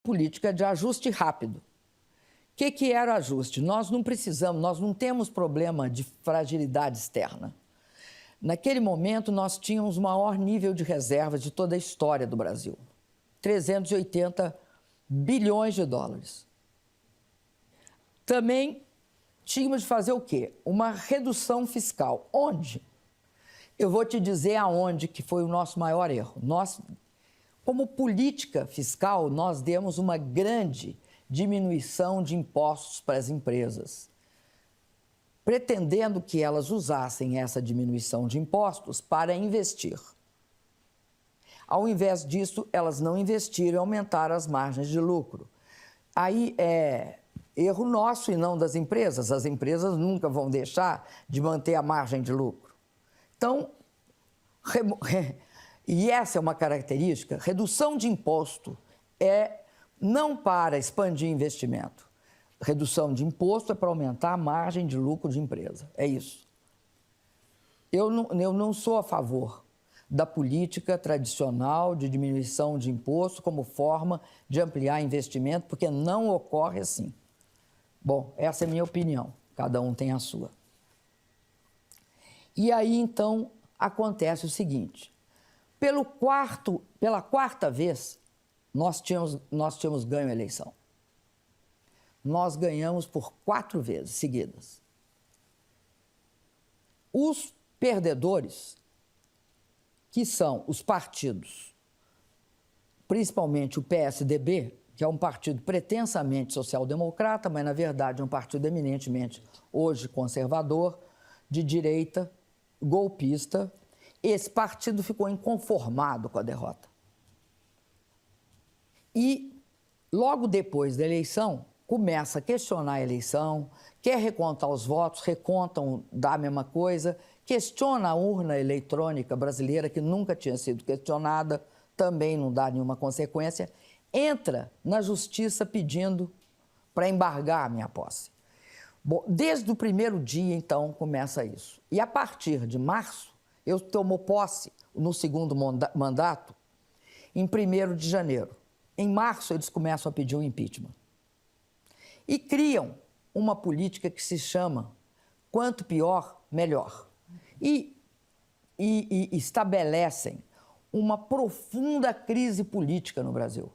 política de ajuste rápido. O que era o ajuste? Nós não precisamos, nós não temos problema de fragilidade externa. Naquele momento, nós tínhamos o maior nível de reservas de toda a história do Brasil. 380 bilhões de dólares. Também tínhamos de fazer o quê? Uma redução fiscal. Onde? Eu vou te dizer aonde que foi o nosso maior erro. Nós, como política fiscal, nós demos uma grande diminuição de impostos para as empresas, pretendendo que elas usassem essa diminuição de impostos para investir. Ao invés disso, elas não investiram e aumentaram as margens de lucro. Aí é erro nosso e não das empresas. As empresas nunca vão deixar de manter a margem de lucro. Então, e essa é uma característica, redução de imposto é não para expandir investimento. Redução de imposto é para aumentar a margem de lucro de empresa. É isso. Eu não sou a favor da política tradicional de diminuição de imposto como forma de ampliar investimento, porque não ocorre assim. Bom, essa é a minha opinião. Cada um tem a sua. E aí, então, acontece o seguinte. Pela quarta vez, nós tínhamos ganho a eleição. Nós ganhamos por 4 vezes seguidas. Os perdedores, que são os partidos, principalmente o PSDB, que é um partido pretensamente social-democrata, mas, na verdade, é um partido eminentemente hoje conservador, de direita, golpista. Esse partido ficou inconformado com a derrota. E, logo depois da eleição, começa a questionar a eleição, quer recontar os votos, recontam, dá a mesma coisa, questiona a urna eletrônica brasileira, que nunca tinha sido questionada, também não dá nenhuma consequência, entra na justiça pedindo para embargar a minha posse. Bom, desde o primeiro dia, então, começa isso. E a partir de março, eu tomo posse no segundo mandato em 1º de janeiro. Em março, eles começam a pedir o impeachment. E criam uma política que se chama quanto pior, melhor. E estabelecem uma profunda crise política no Brasil.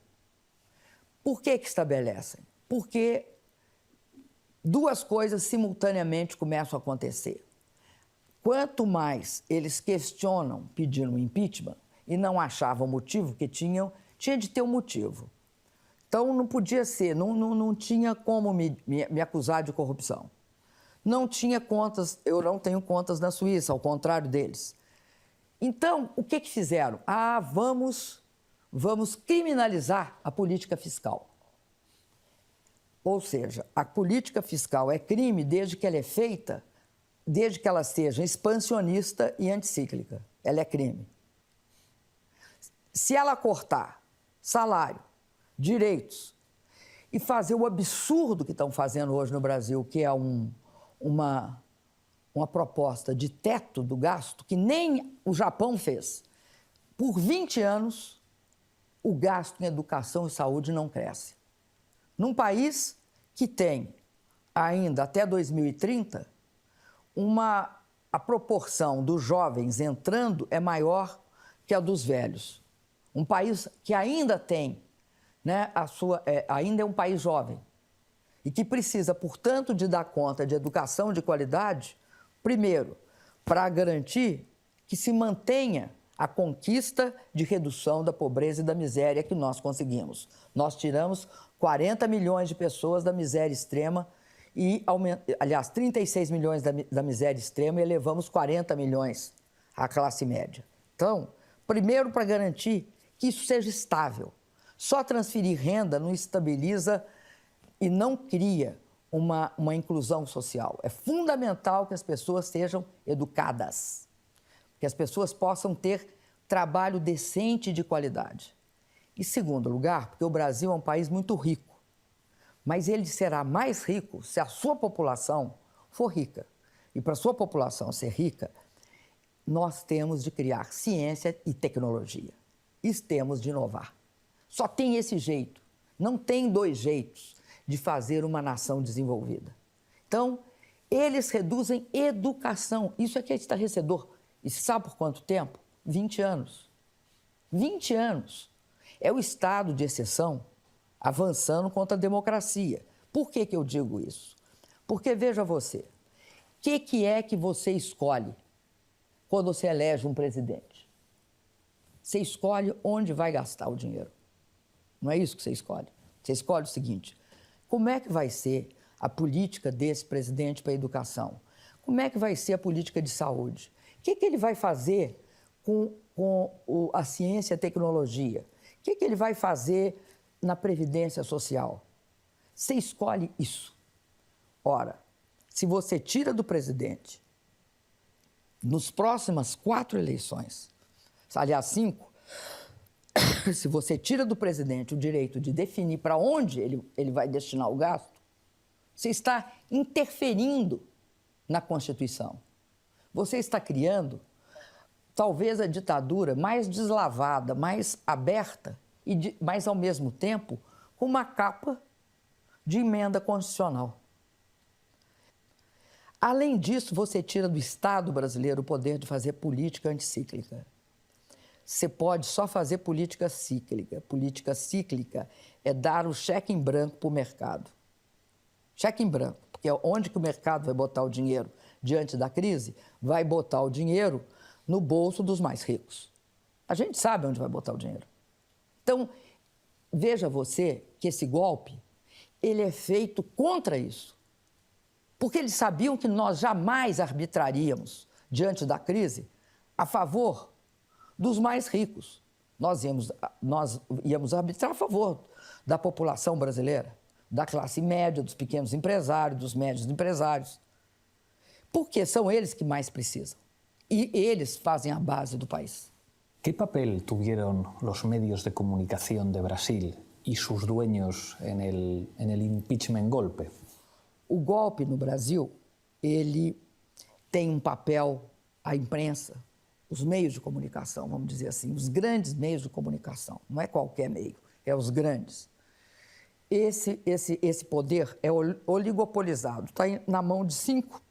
Por que estabelecem? Porque 2 coisas simultaneamente começam a acontecer. Quanto mais eles questionam pedindo o impeachment e não achavam motivo, que tinha de ter um motivo. Então, não podia ser, não tinha como me acusar de corrupção. Não tinha contas, eu não tenho contas na Suíça, ao contrário deles. Então, o que fizeram? Vamos criminalizar a política fiscal. Ou seja, a política fiscal é crime desde que ela é feita, desde que ela seja expansionista e anticíclica. Ela é crime. Se ela cortar salário, direitos e fazer o absurdo que estão fazendo hoje no Brasil, que é uma proposta de teto do gasto que nem o Japão fez. Por 20 anos, o gasto em educação e saúde não cresce. Num país que tem ainda até 2030, a proporção dos jovens entrando é maior que a dos velhos. Um país que ainda tem, né, ainda é um país jovem e que precisa, portanto, de dar conta de educação de qualidade, primeiro, para garantir que se mantenha a conquista de redução da pobreza e da miséria que nós conseguimos. Nós tiramos 40 milhões de pessoas da miséria extrema aliás, 36 milhões da miséria extrema e elevamos 40 milhões à classe média. Então, primeiro, para garantir que isso seja estável. Só transferir renda não estabiliza e não cria uma inclusão social. É fundamental que as pessoas sejam educadas, que as pessoas possam ter trabalho decente e de qualidade. Em segundo lugar, porque o Brasil é um país muito rico, mas ele será mais rico se a sua população for rica. E para a sua população ser rica, nós temos de criar ciência e tecnologia. E temos de inovar. Só tem esse jeito Não tem dois jeitos de fazer uma nação desenvolvida. Então, eles reduzem educação. Isso é que é estarrecedor. E sabe por quanto tempo? 20 anos. 20 anos. É o estado de exceção avançando contra a democracia. Por que eu digo isso? Porque, veja você, o que é que você escolhe quando você elege um presidente? Você escolhe onde vai gastar o dinheiro. Não é isso que você escolhe. Você escolhe o seguinte: como é que vai ser a política desse presidente para a educação? Como é que vai ser a política de saúde? O que ele vai fazer com a ciência e a tecnologia? O que ele vai fazer na previdência social? Você escolhe isso. Ora, se você tira do presidente, nos próximas 4 eleições, aliás, 5, se você tira do presidente o direito de definir para onde ele vai destinar o gasto, você está interferindo na Constituição. Você está criando, talvez, a ditadura mais deslavada, mais aberta, mas, ao mesmo tempo, com uma capa de emenda constitucional. Além disso, você tira do Estado brasileiro o poder de fazer política anticíclica. Você pode só fazer política cíclica. Política cíclica é dar o cheque em branco para o mercado. Cheque em branco, porque onde que o mercado vai botar o dinheiro diante da crise? Vai botar o dinheiro no bolso dos mais ricos. A gente sabe onde vai botar o dinheiro. Então, veja você que esse golpe, ele é feito contra isso. Porque eles sabiam que nós jamais arbitraríamos, diante da crise, a favor dos mais ricos. Nós íamos arbitrar a favor da população brasileira, da classe média, dos pequenos empresários, dos médios empresários. Porque são eles que mais precisam. E eles fazem a base do país. ¿Qué papel tuvieron los medios de comunicación de Brasil y sus dueños en el impeachment golpe? O golpe no Brasil, ele tem um papel, a imprensa, os meios de comunicação, vamos dizer assim, os grandes meios de comunicação, não é qualquer meio, é os grandes. Esse poder é oligopolizado, está na mão de 5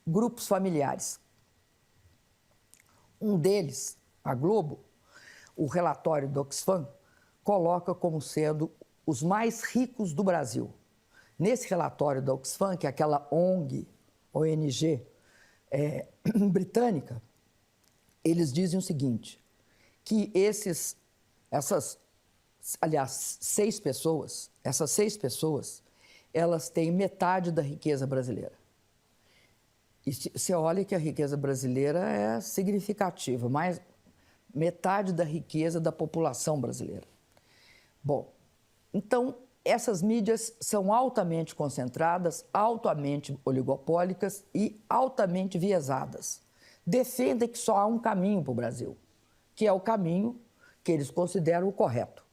grupos familiares. Um deles, a Globo, o relatório do Oxfam, coloca como sendo os mais ricos do Brasil. Nesse relatório da Oxfam, que é aquela ONG britânica, eles dizem o seguinte, que essas 6 pessoas, elas têm metade da riqueza brasileira. E você olha que a riqueza brasileira é significativa, mais metade da riqueza da população brasileira. Bom, então, essas mídias são altamente concentradas, altamente oligopólicas e altamente viesadas. Defendem que só há um caminho para o Brasil, que é o caminho que eles consideram o correto.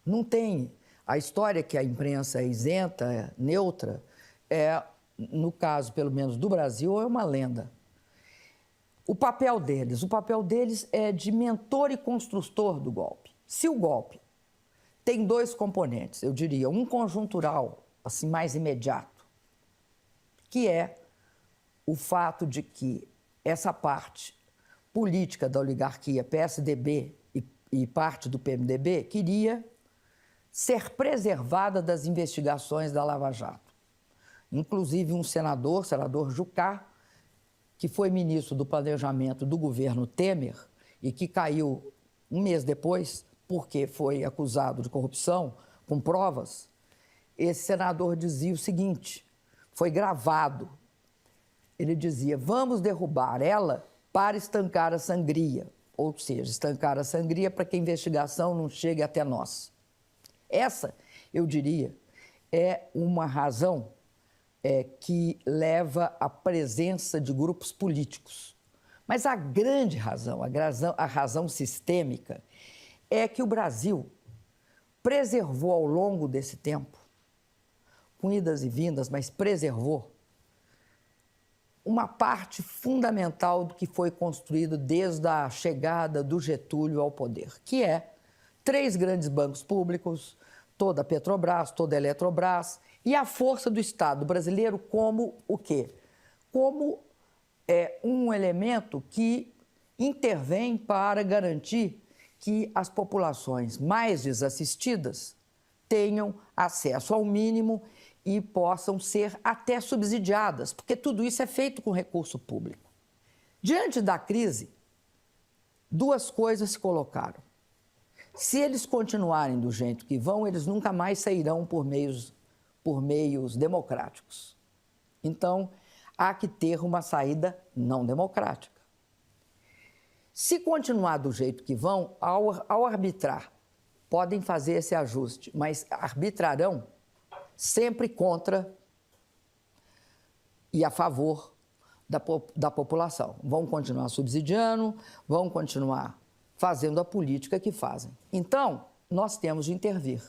Não tem a história que a imprensa é isenta, é neutra, no caso, pelo menos, do Brasil, é uma lenda. O papel deles é de mentor e construtor do golpe. Se o golpe tem 2 componentes, eu diria, um conjuntural, assim, mais imediato, que é o fato de que essa parte política da oligarquia PSDB e parte do PMDB queria ser preservada das investigações da Lava Jato. Inclusive um senador Jucá, que foi ministro do Planejamento do governo Temer e que caiu um mês depois, porque foi acusado de corrupção, com provas, esse senador dizia o seguinte, foi gravado, ele dizia, vamos derrubar ela para estancar a sangria, ou seja, estancar a sangria para que a investigação não chegue até nós. Essa, eu diria, é uma razão que leva à presença de grupos políticos. Mas a grande razão, a razão sistêmica, é que o Brasil preservou ao longo desse tempo, com idas e vindas, mas preservou uma parte fundamental do que foi construído desde a chegada do Getúlio ao poder, que é 3 grandes bancos públicos, toda a Petrobras, toda a Eletrobras, e a força do Estado brasileiro como o quê? Como um elemento que intervém para garantir que as populações mais desassistidas tenham acesso ao mínimo e possam ser até subsidiadas, porque tudo isso é feito com recurso público. Diante da crise, duas coisas se colocaram. Se eles continuarem do jeito que vão, eles nunca mais sairão por meios democráticos. Então, há que ter uma saída não democrática. Se continuar do jeito que vão, ao arbitrar, podem fazer esse ajuste, mas arbitrarão sempre contra e a favor da população. Vão continuar subsidiando, vão continuar fazendo a política que fazem. Então, nós temos de intervir.